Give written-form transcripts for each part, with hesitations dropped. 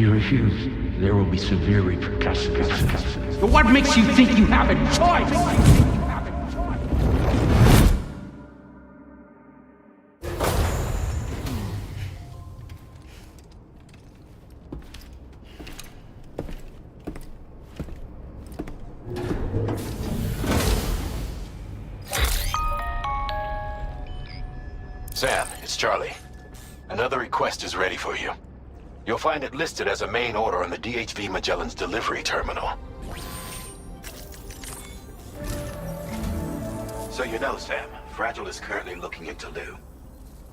If you refuse, there will be severe repercussions. But what makes you think you have a choice? Sam, it's Charlie. Another request is ready for you. You'll find it listed as a main order on the DHV Magellan's delivery terminal. So you know, Sam, Fragile is currently looking into Lou.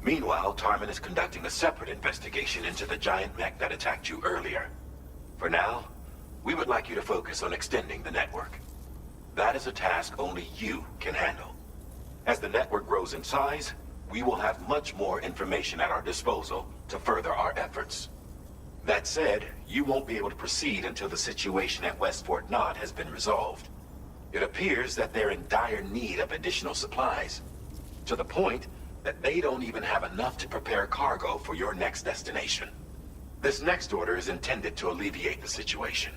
Meanwhile, Tarman is conducting a separate investigation into the giant mech that attacked you earlier. For now, we would like you to focus on extending the network. That is a task only you can handle. As the network grows in size, we will have much more information at our disposal to further our efforts. That said, you won't be able to proceed until the situation at West Fort Knott has been resolved. It appears that they're in dire need of additional supplies, to the point that they don't even have enough to prepare cargo for your next destination. This next order is intended to alleviate the situation.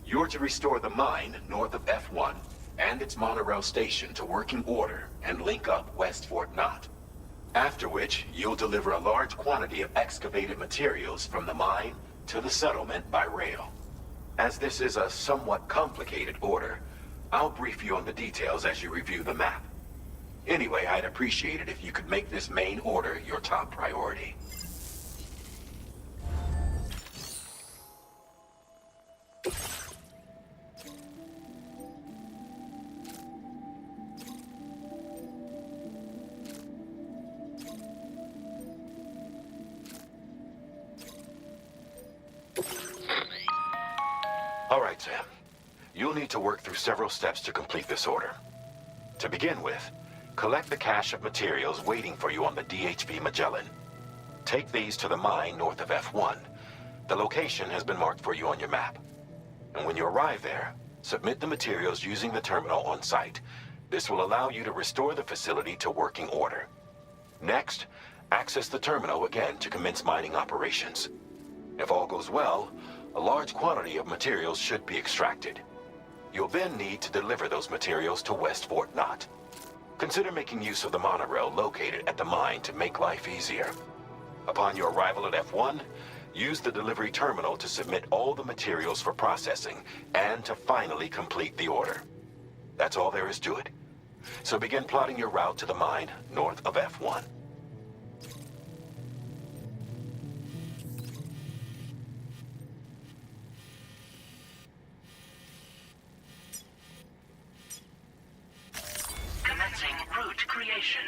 You're to restore the mine north of F1 and its monorail station to working order and link up West Fort Knott. After which, you'll deliver a large quantity of excavated materials from the mine to the settlement by rail. As this is a somewhat complicated order, I'll brief you on the details as you review the map. Anyway, I'd appreciate it if you could make this main order your top priority. All right, Sam. You'll need to work through several steps to complete this order. To begin with, collect the cache of materials waiting for you on the DHV Magellan. Take these to the mine north of F1. The location has been marked for you on your map. And when you arrive there, submit the materials using the terminal on site. This will allow you to restore the facility to working order. Next, access the terminal again to commence mining operations. If all goes well, a large quantity of materials should be extracted. You'll then need to deliver those materials to West Fort Knott. Consider making use of the monorail located at the mine to make life easier. Upon your arrival at F1, use the delivery terminal to submit all the materials for processing and to finally complete the order. That's all there is to it. So begin plotting your route to the mine north of F1. Commencing route creation.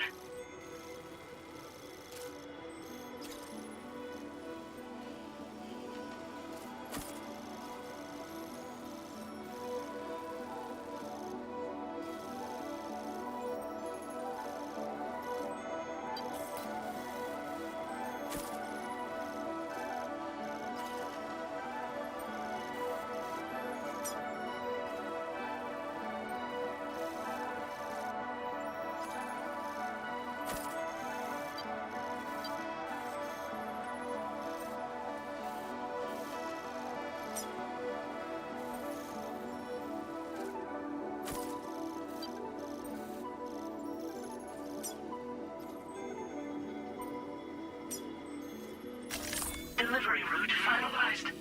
Delivery route finalized.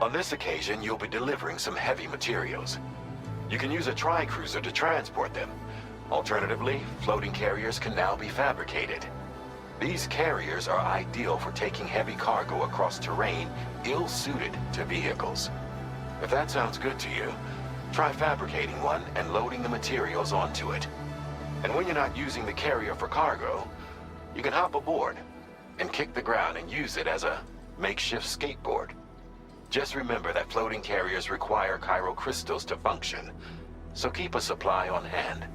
On this occasion, you'll be delivering some heavy materials. You can use a tri-cruiser to transport them. Alternatively, floating carriers can now be fabricated. These carriers are ideal for taking heavy cargo across terrain ill-suited to vehicles. If that sounds good to you, try fabricating one and loading the materials onto it. And when you're not using the carrier for cargo, you can hop aboard and kick the ground and use it as a makeshift skateboard. Just remember that floating carriers require chiral crystals to function, so keep a supply on hand.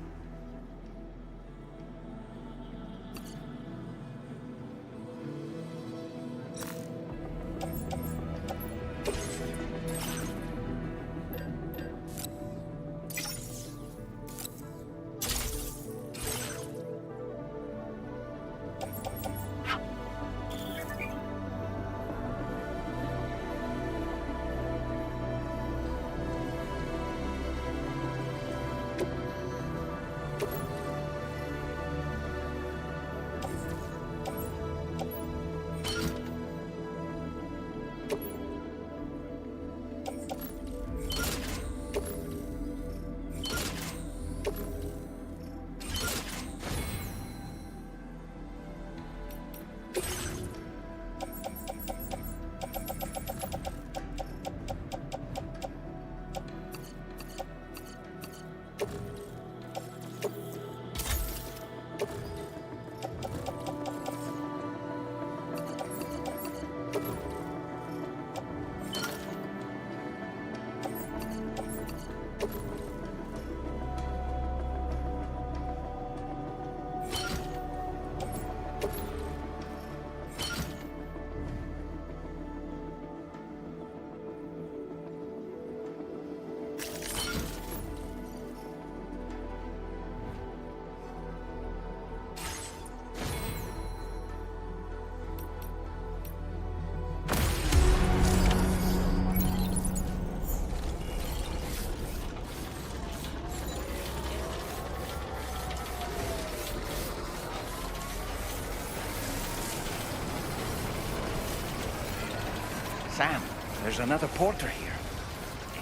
Sam, there's another porter here.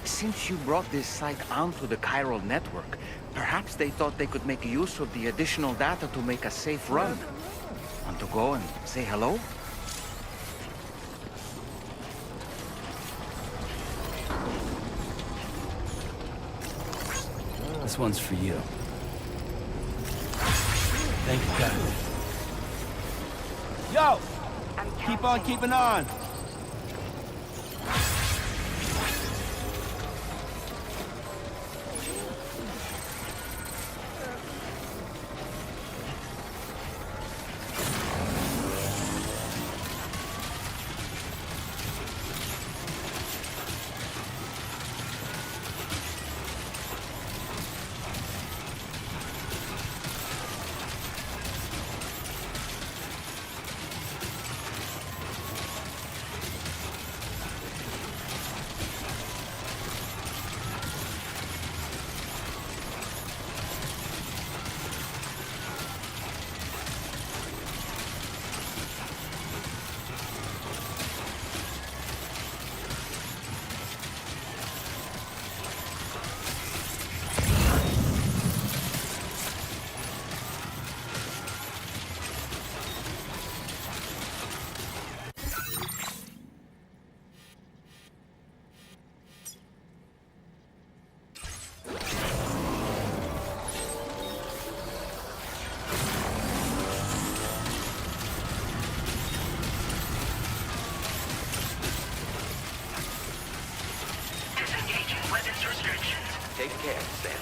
Since you brought this site onto the chiral network, perhaps they thought they could make use of the additional data to make a safe run. Want to go and say hello? This one's for you. Thank you, guys. Yo! Keep on keeping on! Disengaging weapons restrictions. Take care, Sam.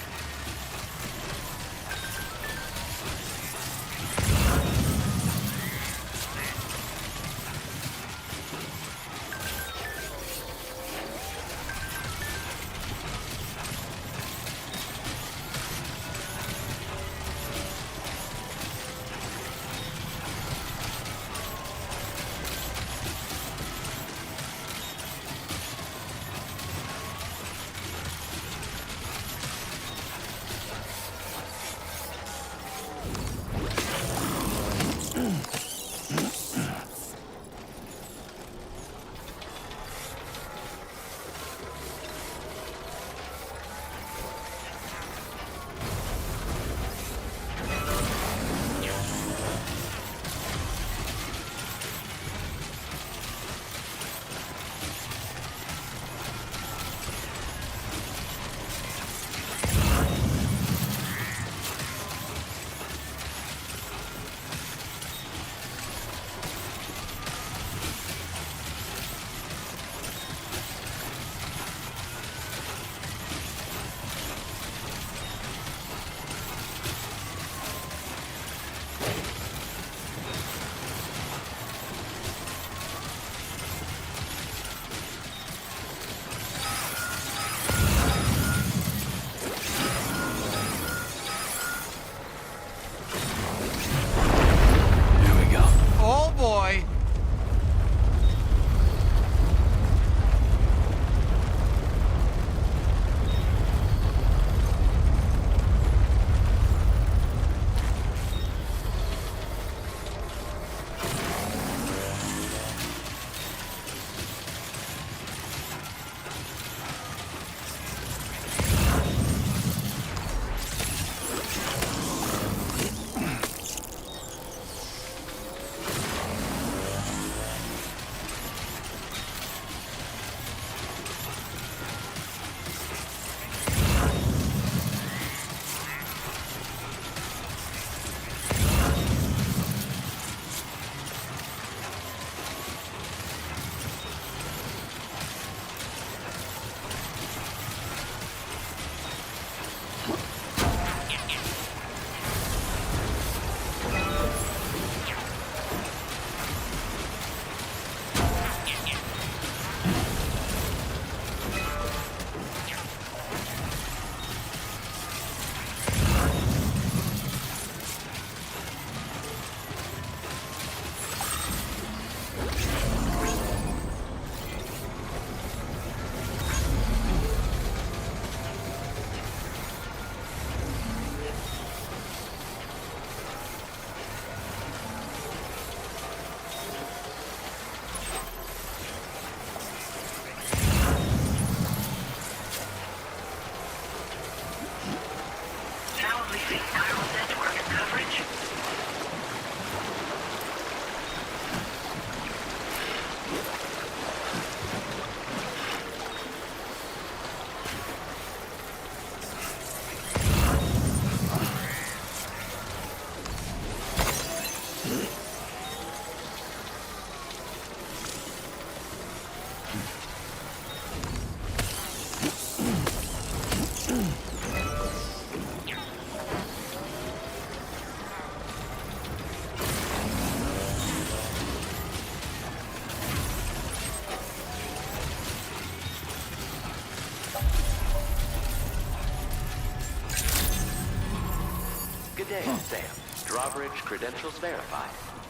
Good day, Sam. Drawbridge credentials verified.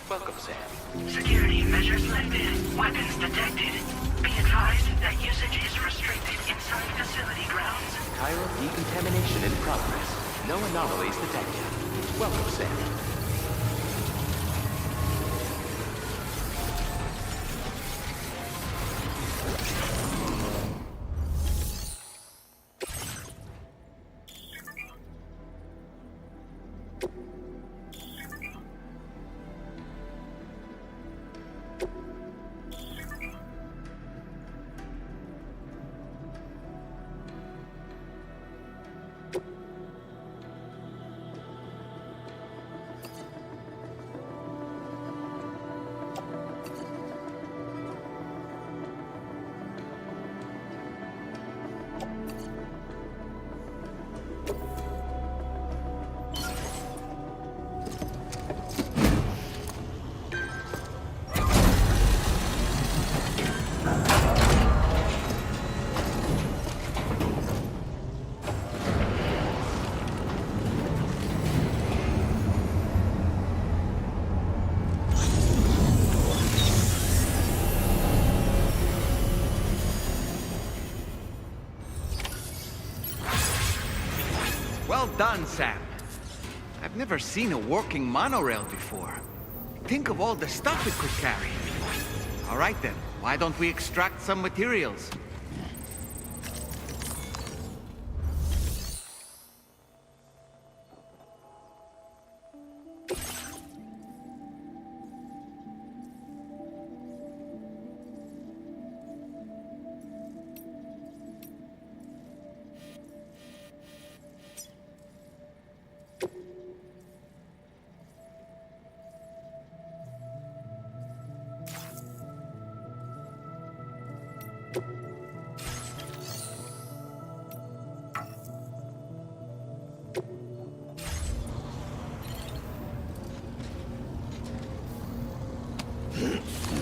Welcome, Sam. Security measures lifted. Weapons detected. Be advised that usage is restricted inside facility grounds. Chiral decontamination in progress. No anomalies detected. Welcome, Sam. Well done, Sam. I've never seen a working monorail before. Think of all the stuff it could carry. All right then, why don't we extract some materials?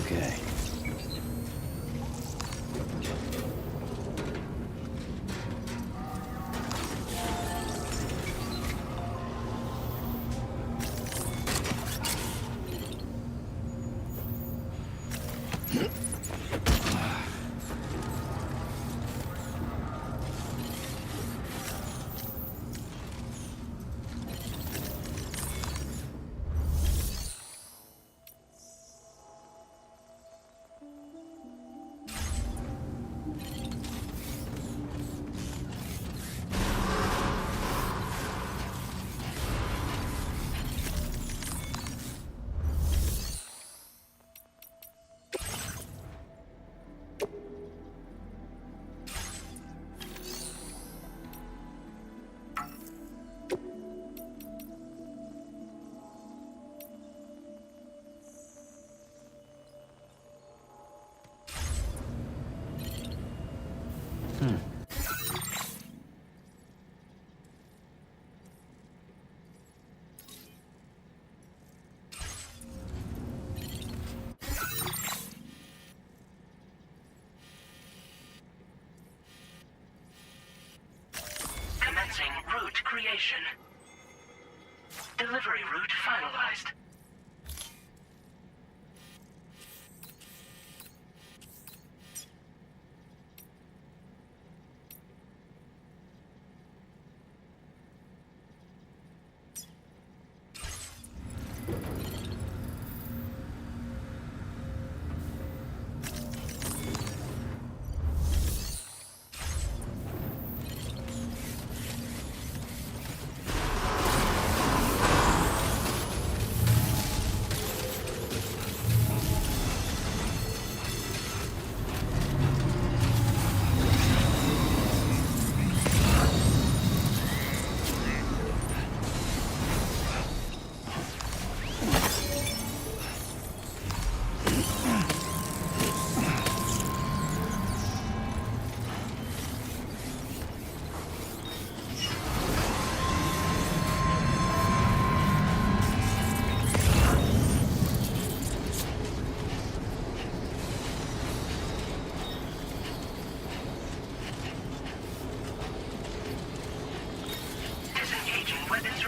Okay. Commencing route creation. Delivery route finalized.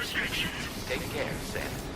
restrictions. Take care, Sam.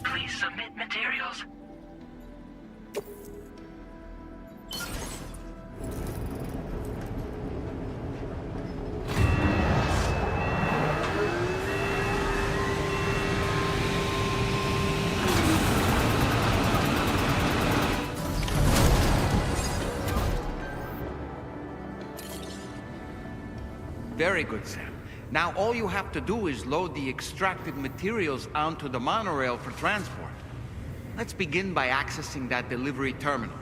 Please submit materials. Very good, Sam. Now all you have to do is load the extracted materials onto the monorail for transport. Let's begin by accessing that delivery terminal.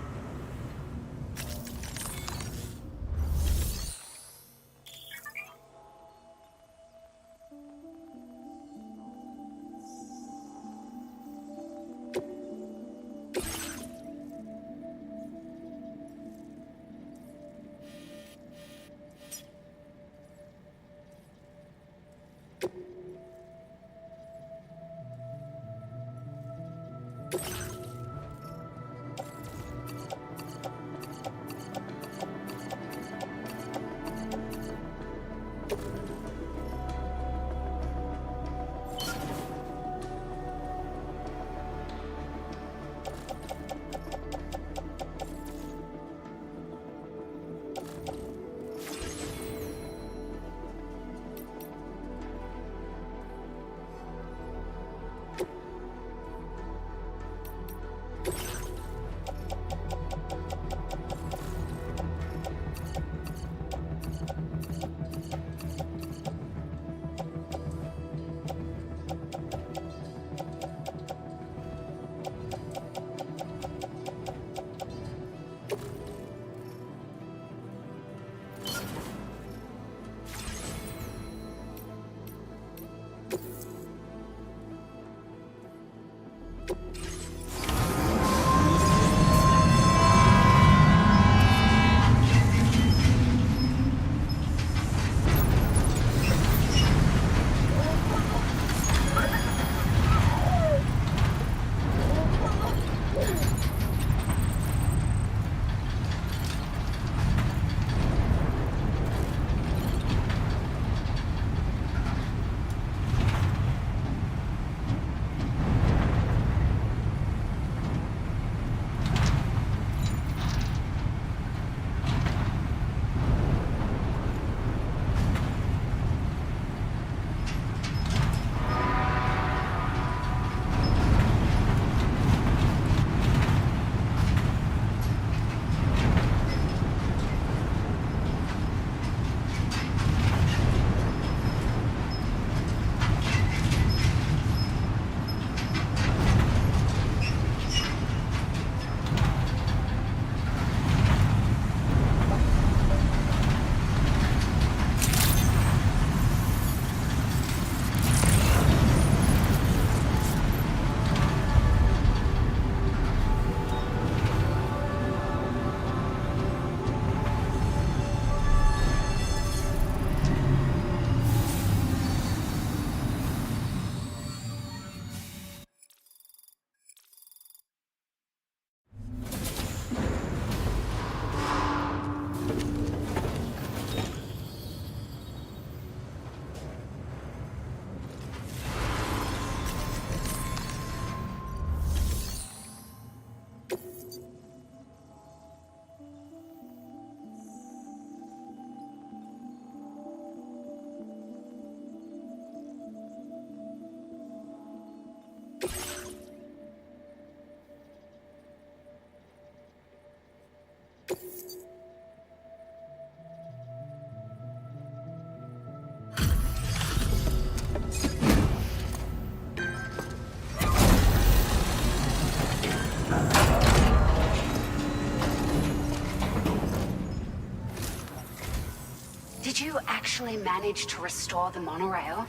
Did you actually manage to restore the monorail?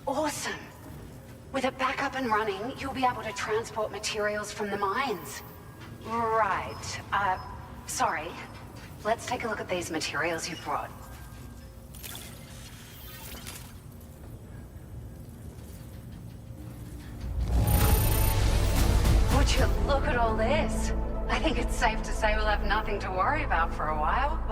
Awesome. With it back up and running, you'll be able to transport materials from the mines. Right. Sorry. Let's take a look at these materials you brought. Would you look at all this? I think it's safe to say we'll have nothing to worry about for a while.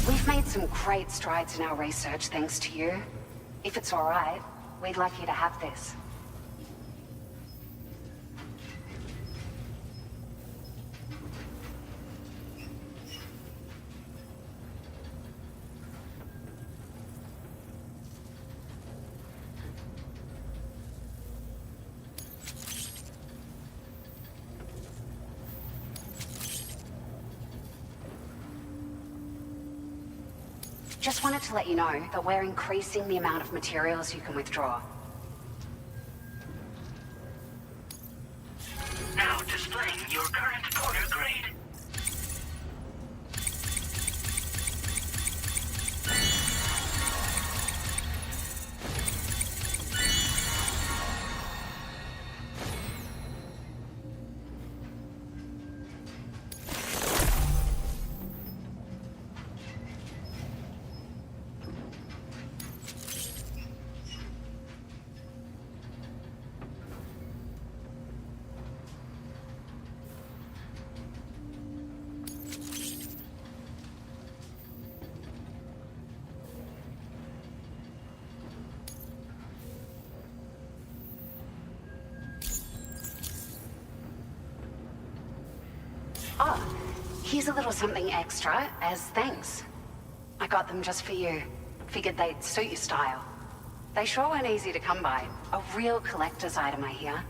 We've made some great strides in our research thanks to you. If it's all right, we'd like you to have this. Just wanted to let you know that we're increasing the amount of materials you can withdraw. Now displaying your current porter grade. Oh, here's a little something extra as thanks. I got them just for you. Figured they'd suit your style. They sure weren't easy to come by. A real collector's item, I hear.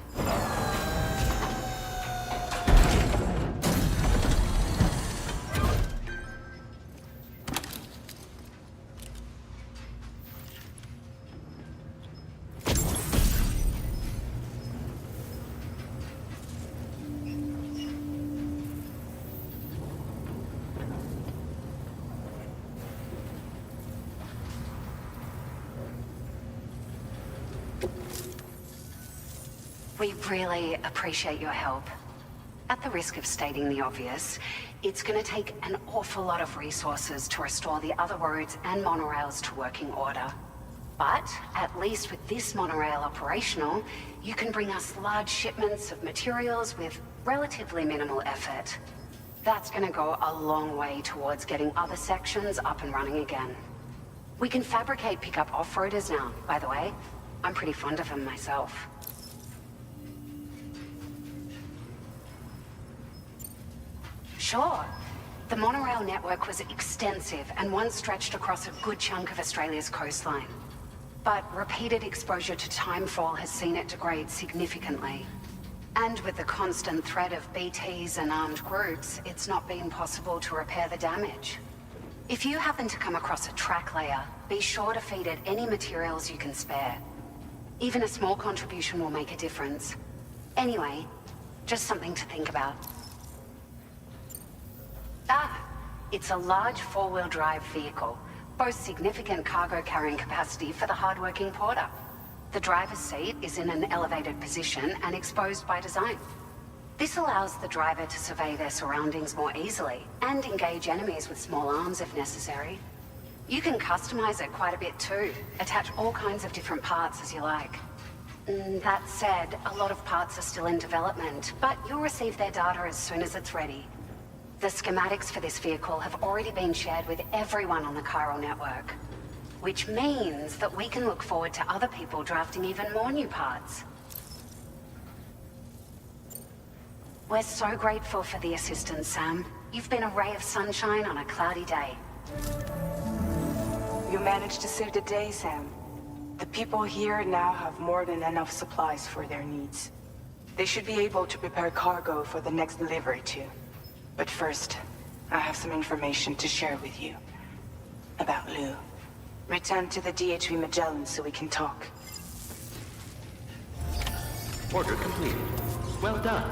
We really appreciate your help. At the risk of stating the obvious, it's going to take an awful lot of resources to restore the other roads and monorails to working order. But at least with this monorail operational, you can bring us large shipments of materials with relatively minimal effort. That's going to go a long way towards getting other sections up and running again. We can fabricate pickup off-roaders now, by the way. I'm pretty fond of them myself. Sure. The monorail network was extensive and once stretched across a good chunk of Australia's coastline. But repeated exposure to timefall has seen it degrade significantly. And with the constant threat of BTs and armed groups, it's not been possible to repair the damage. If you happen to come across a track layer, be sure to feed it any materials you can spare. Even a small contribution will make a difference. Anyway, just something to think about. It's a large four-wheel drive vehicle, boasts significant cargo carrying capacity for the hard-working porter. The driver's seat is in an elevated position and exposed by design. This allows the driver to survey their surroundings more easily and engage enemies with small arms if necessary. You can customize it quite a bit too, attach all kinds of different parts as you like. That said, a lot of parts are still in development, but you'll receive their data as soon as it's ready. The schematics for this vehicle have already been shared with everyone on the chiral network, which means that we can look forward to other people drafting even more new parts. We're so grateful for the assistance, Sam. You've been a ray of sunshine on a cloudy day. You managed to save the day, Sam. The people here now have more than enough supplies for their needs. They should be able to prepare cargo for the next delivery too. But first, I have some information to share with you. About Lou. Return to the DHV Magellan so we can talk. Order completed. Well done.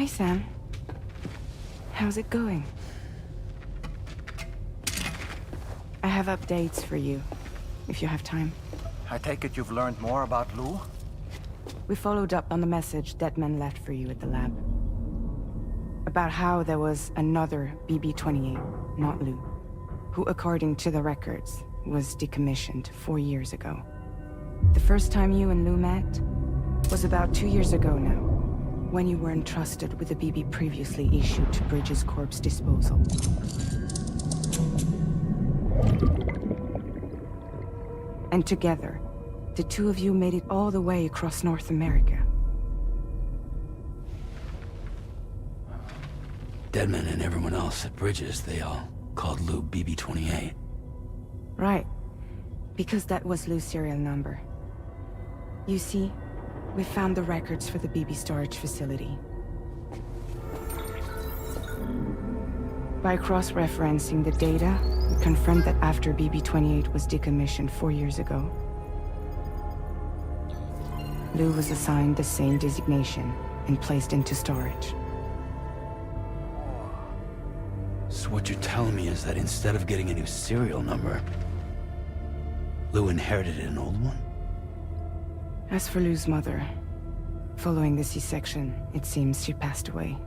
Hey, Sam. How's it going? I have updates for you, if you have time. I take it you've learned more about Lou? We followed up on the message Deadman left for you at the lab. About how there was another BB-28, not Lou, who, according to the records, was decommissioned 4 years ago. The first time you and Lou met was about 2 years ago now, when you were entrusted with a BB previously issued to Bridges Corp's disposal. And together, the two of you made it all the way across North America. Deadman and everyone else at Bridges, they all called Lou BB-28. Right. Because that was Lou's serial number. You see, we found the records for the BB storage facility. By cross-referencing the data, we confirmed that after BB-28 was decommissioned 4 years ago, Lou was assigned the same designation and placed into storage. So what you're telling me is that instead of getting a new serial number, Lou inherited an old one? As for Lou's mother, following the C-section, it seems she passed away.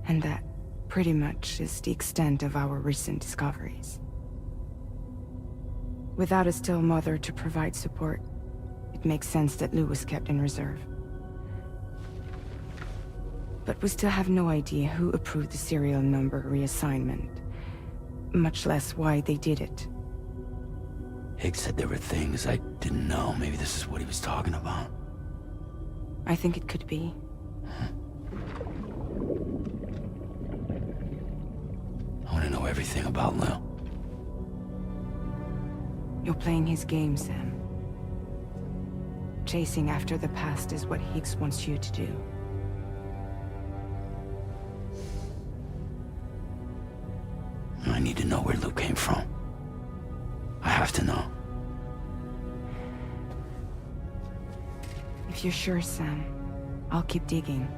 And that, pretty much, is the extent of our recent discoveries. Without a still mother to provide support, it makes sense that Lou was kept in reserve. But we still have no idea who approved the serial number reassignment, much less why they did it. Higgs said there were things I didn't know. Maybe this is what he was talking about. I think it could be. I want to know everything about Lou. You're playing his game, Sam. Chasing after the past is what Higgs wants you to do. I need to know where Lou came from. I have to know. If you're sure, Sam, I'll keep digging.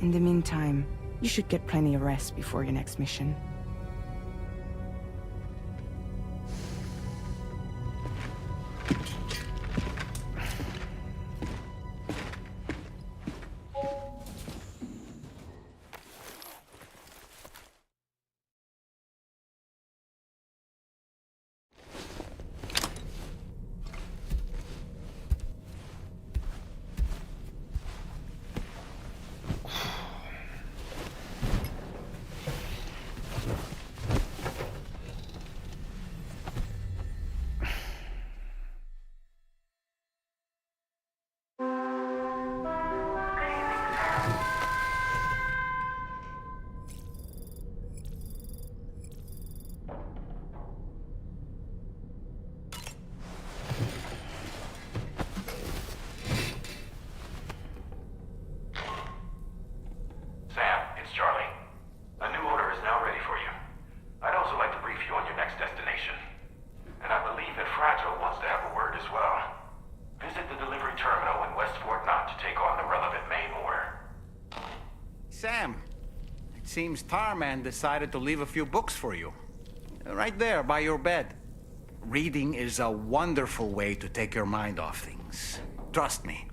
In the meantime, you should get plenty of rest before your next mission. Sam. It seems Tarman decided to leave a few books for you. Right there, by your bed. Reading is a wonderful way to take your mind off things. Trust me.